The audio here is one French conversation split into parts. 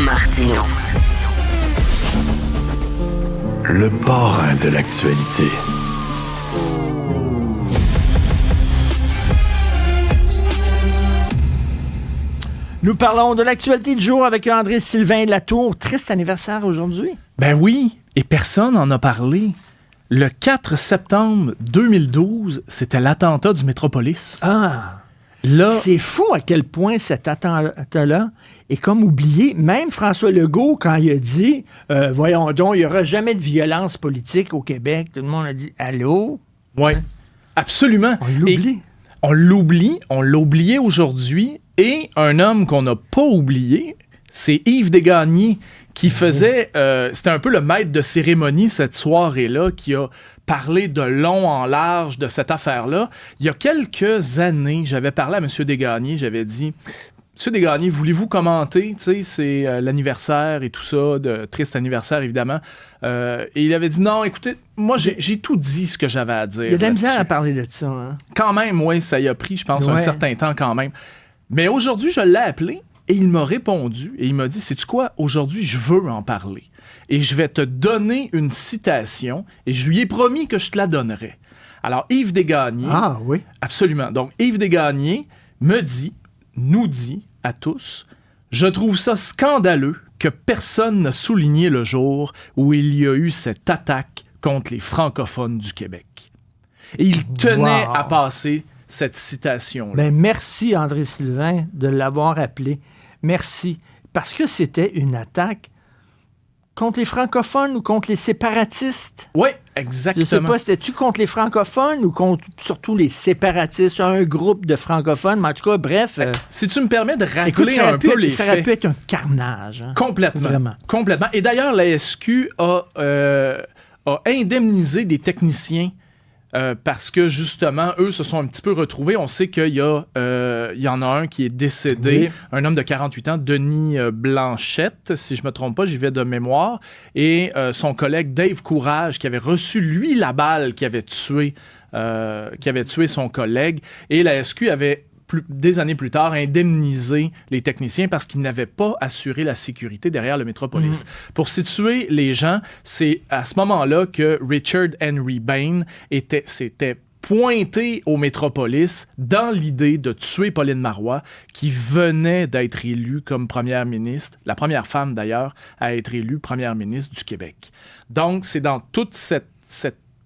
Martineau. Le parrain de l'actualité. Nous parlons de l'actualité du jour avec André-Sylvain Latour. Triste anniversaire aujourd'hui. Ben oui, et personne n'en a parlé. Le 4 septembre 2012, c'était l'attentat du Métropolis. Ah! Là, C'est fou à quel point cet attentat-là est comme oublié. Même François Legault, quand il a dit voyons donc, il n'y aura jamais de violence politique au Québec, tout le monde a dit allô? oui, absolument. On l'oublie. Et on l'a oublié aujourd'hui. Et un homme qu'on n'a pas oublié, c'est Yves Desgagnés, qui faisait... c'était un peu le maître de cérémonie cette soirée-là, qui a parlé de long en large de cette affaire-là. Il y a quelques années, j'avais parlé à M. Desgagnés, j'avais dit... M. Desgagnés, voulez-vous commenter? Tu sais, c'est l'anniversaire et tout ça, de triste anniversaire, évidemment. Et il avait dit, non, écoutez, moi, j'ai tout dit ce que j'avais à dire. Il y a de la misère là-dessus. à parler de ça. Hein? Quand même, oui, ça y a pris, je pense, un Ouais. certain temps quand même. Mais aujourd'hui, je l'ai appelé et il m'a répondu et il m'a dit, sais-tu quoi? Aujourd'hui, je veux en parler. Et je vais te donner une citation et je lui ai promis que je te la donnerais. Alors, Yves Desgagnés... Ah oui. Absolument. Donc, Yves Desgagnés nous dit à tous, je trouve ça scandaleux que personne n'a souligné le jour où il y a eu cette attaque contre les francophones du Québec. Et il tenait Wow. à passer cette citation-là. Ben, merci, André-Sylvain, de l'avoir appelé. Merci. Parce que c'était une attaque contre les francophones ou contre les séparatistes. Oui, Je exactement. sais pas, c'était-tu contre les francophones ou contre surtout les séparatistes, un groupe de francophones, mais en tout cas, bref. Si tu me permets de rappeler Écoute, ça un peu les aurait faits. pu être un carnage. Hein? Complètement. Vraiment. Complètement. Et d'ailleurs, la SQ a indemnisé des techniciens parce que, justement, eux se sont un petit peu retrouvés. On sait qu'il y en a un qui est décédé, Oui. un homme de 48 ans, Denis Blanchette, si je me trompe pas, j'y vais de mémoire, et son collègue Dave Courage, qui avait reçu, lui, la balle qui avait tué son collègue. Et la SQ avait des années plus tard, indemniser les techniciens parce qu'ils n'avaient pas assuré la sécurité derrière le Métropolis. Pour situer les gens, c'est à ce moment-là que Richard Henry Bain s'était pointé au Métropolis dans l'idée de tuer Pauline Marois, qui venait d'être élue comme première ministre, la première femme d'ailleurs à être élue première ministre du Québec. Donc, c'est dans toute cette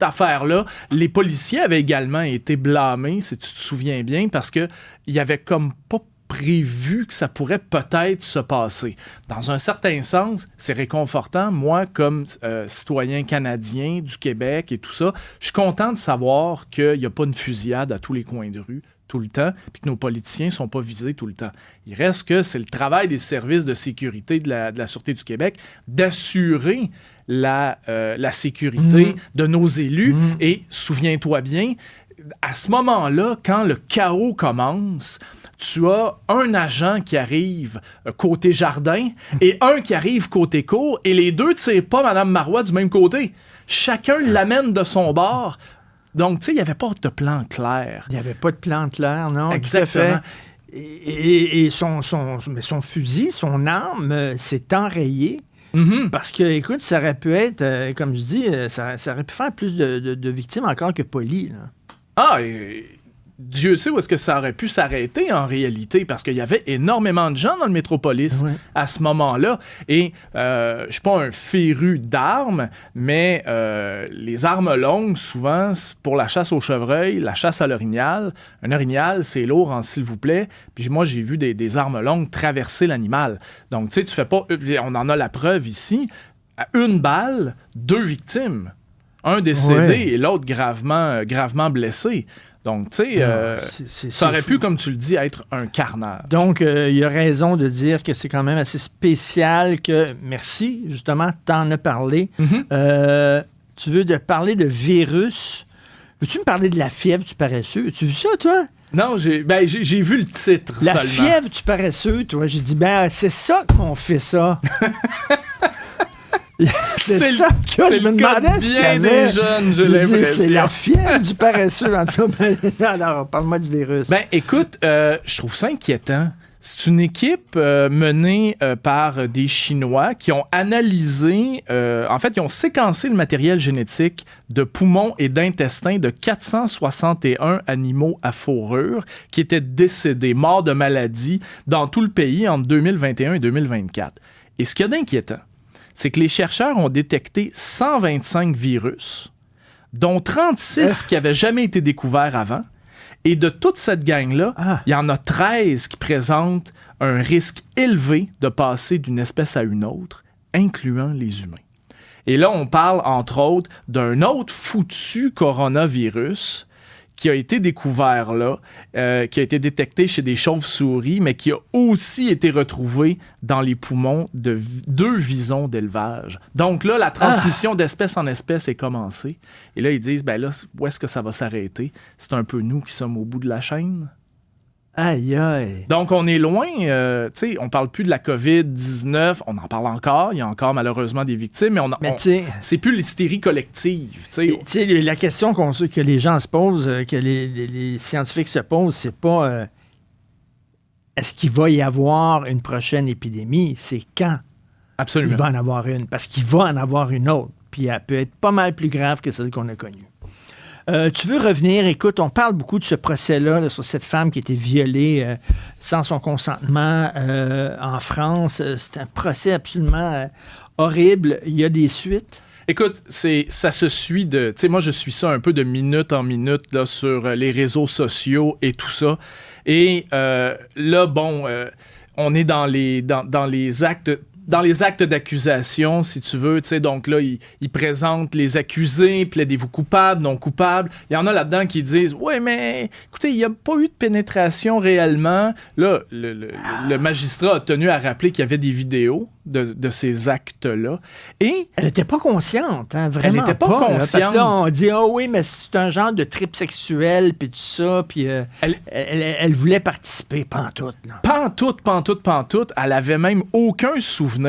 affaire-là, les policiers avaient également été blâmés, si tu te souviens bien, parce que il y avait comme pas prévu que ça pourrait peut-être se passer. Dans un certain sens, c'est réconfortant. Moi, comme citoyen canadien du Québec et tout ça, je suis content de savoir qu'il n'y a pas une fusillade à tous les coins de rue tout le temps, puis que nos politiciens ne sont pas visés tout le temps. Il reste que c'est le travail des services de sécurité de la Sûreté du Québec d'assurer la sécurité de nos élus. Et souviens-toi bien, à ce moment-là, quand le chaos commence, tu as un agent qui arrive côté jardin et un qui arrive côté cour, et les deux ne tirent pas Mme Marois du même côté. Chacun l'amène de son bord. Donc, tu sais, il n'y avait pas de plan clair. Il n'y avait pas de plan clair, non? Exactement. Tout à fait. Et son fusil, son arme, s'est enrayé. Parce que, écoute, ça aurait pu être, comme je dis, ça aurait pu faire plus de victimes encore que Poli. Là. Ah, et Dieu sait où est-ce que ça aurait pu s'arrêter en réalité, parce qu'il y avait énormément de gens dans le Métropolis à ce moment-là. Et je suis pas un féru d'armes, mais les armes longues, souvent, c'est pour la chasse au chevreuil, la chasse à l'orignal. Un orignal, c'est lourd en s'il vous plaît. Puis moi, j'ai vu des armes longues traverser l'animal. Donc, tu sais, tu fais pas... On en a la preuve ici. À une balle, 2 victimes. Un décédé et l'autre gravement blessé. Donc, tu sais, ça aurait pu, comme tu le dis, être un carnage. Donc, il y a raison de dire que c'est quand même assez spécial que, merci, justement, t'en as parlé. Tu veux parler de virus. Veux-tu me parler de la fièvre du paresseux? As-tu vu ça, toi? Non, j'ai vu le titre La seulement. fièvre du paresseux, toi. J'ai dit, c'est ça qu'on fait ça. C'est ça que je me demandais si bien des jeunes, j'ai l'impression. C'est la fièvre du paresseux. En tout cas, alors, parle-moi du virus. Ben, écoute, je trouve ça inquiétant. C'est une équipe menée par des Chinois qui ont analysé, en fait, ils ont séquencé le matériel génétique de poumons et d'intestins de 461 animaux à fourrure qui étaient décédés, morts de maladie dans tout le pays entre 2021 et 2024. Et ce qu'il y a d'inquiétant, c'est que les chercheurs ont détecté 125 virus, dont 36 qui n'avaient jamais été découverts avant. Et de toute cette gang-là, il y en a 13 qui présentent un risque élevé de passer d'une espèce à une autre, incluant les humains. Et là, on parle, entre autres, d'un autre foutu coronavirus qui a été découvert là, qui a été détecté chez des chauves-souris, mais qui a aussi été retrouvé dans les poumons de 2 visons d'élevage. Donc là, la transmission d'espèce en espèce est commencée. Et là, ils disent, ben là, où est-ce que ça va s'arrêter? C'est un peu nous qui sommes au bout de la chaîne. Aïe, aïe. Donc, on est loin, tu sais, on parle plus de la COVID-19, on en parle encore, il y a encore malheureusement des victimes, mais c'est plus l'hystérie collective. Tu sais, la question que les gens se posent, que les scientifiques se posent, c'est pas est-ce qu'il va y avoir une prochaine épidémie, c'est quand Absolument. il va en avoir une, parce qu'il va en avoir une autre, puis elle peut être pas mal plus grave que celle qu'on a connue. Tu veux revenir, écoute, on parle beaucoup de ce procès-là, sur cette femme qui a été violée sans son consentement en France. C'est un procès absolument horrible. Il y a des suites. Écoute, ça se suit de... Tu sais, moi, je suis ça un peu de minute en minute là, sur les réseaux sociaux et tout ça. Et là, bon, on est dans les actes... Dans les actes d'accusation, si tu veux, tu sais, donc là, ils présentent les accusés, plaidez-vous coupables, non coupables. Il y en a là-dedans qui disent « Ouais, mais écoutez, il n'y a pas eu de pénétration réellement. » Là, le magistrat a tenu à rappeler qu'il y avait des vidéos de ces actes-là. Et elle n'était pas consciente, hein, vraiment. Elle n'était pas consciente. Là, parce que là, on dit « Ah oui, mais c'est un genre de trip sexuel, puis tout ça. » Puis elle voulait participer, pantoute. Pantoute. Elle avait même aucun souvenir.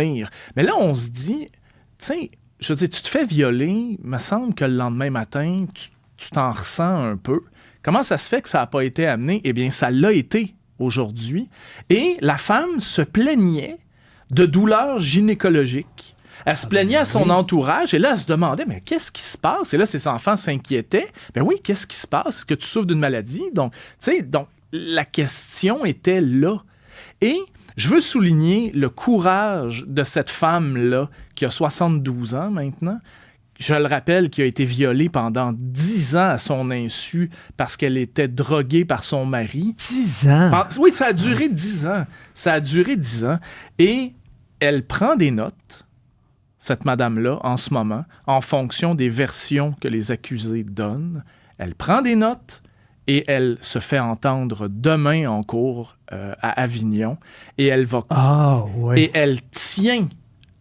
Mais là, on se dit, tu sais, je veux dire, tu te fais violer, il me semble que le lendemain matin, tu t'en ressens un peu. Comment ça se fait que ça n'a pas été amené? Eh bien, ça l'a été aujourd'hui. Et la femme se plaignait de douleurs gynécologiques. Elle se plaignait à son entourage et là, elle se demandait, mais qu'est-ce qui se passe? Et là, ses enfants s'inquiétaient. Ben oui, qu'est-ce qui se passe? Est-ce que tu souffres d'une maladie? Donc, tu sais, la question était là. Et je veux souligner le courage de cette femme-là, qui a 72 ans maintenant, je le rappelle, qui a été violée pendant 10 ans à son insu parce qu'elle était droguée par son mari. 10 ans? Oui, ça a duré 10 ans. Ça a duré 10 ans. Et elle prend des notes, cette madame-là, en ce moment, en fonction des versions que les accusés donnent. Elle prend des notes et elle se fait entendre demain en cours à Avignon. Et elle va... Et elle tient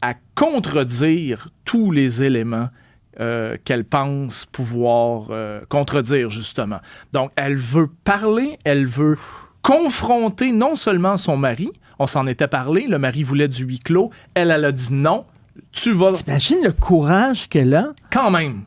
à contredire tous les éléments qu'elle pense pouvoir contredire, justement. Donc, elle veut parler, elle veut confronter non seulement son mari, on s'en était parlé, le mari voulait du huis clos, elle a dit non, tu vas... T'imagines le courage qu'elle a? Quand même.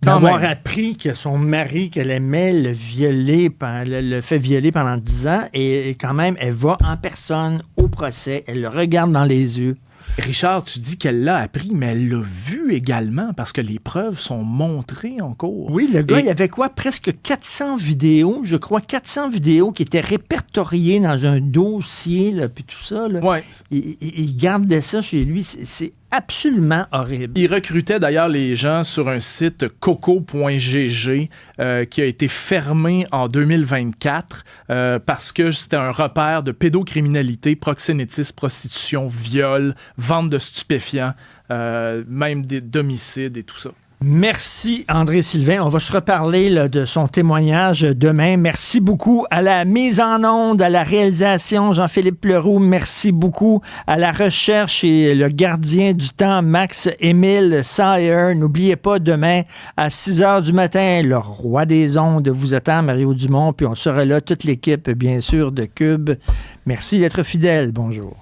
D'avoir appris que son mari qu'elle aimait le fait violer pendant 10 ans et quand même, elle va en personne au procès, elle le regarde dans les yeux. Richard, tu dis qu'elle l'a appris, mais elle l'a vu également parce que les preuves sont montrées en cours. Oui, le gars, il y avait quoi? Presque 400 vidéos, je crois, 400 vidéos qui étaient répertoriées dans un dossier, là, puis tout ça. Là. Ouais. Il gardait ça chez lui. C'est absolument horrible. Il recrutait d'ailleurs les gens sur un site coco.gg qui a été fermé en 2024 parce que c'était un repère de pédocriminalité, proxénétisme, prostitution, viol, vente de stupéfiants, même d'homicides et tout ça. Merci, André-Sylvain. On va se reparler là, de son témoignage demain. Merci beaucoup à la mise en onde, à la réalisation, Jean-Philippe Pleuroux. Merci beaucoup à la recherche et le gardien du temps, Max-Émile Sayer. N'oubliez pas, demain, à 6 h du matin, le roi des ondes vous attend, Mario Dumont. Puis on sera là, toute l'équipe, bien sûr, de Cube. Merci d'être fidèle. Bonjour.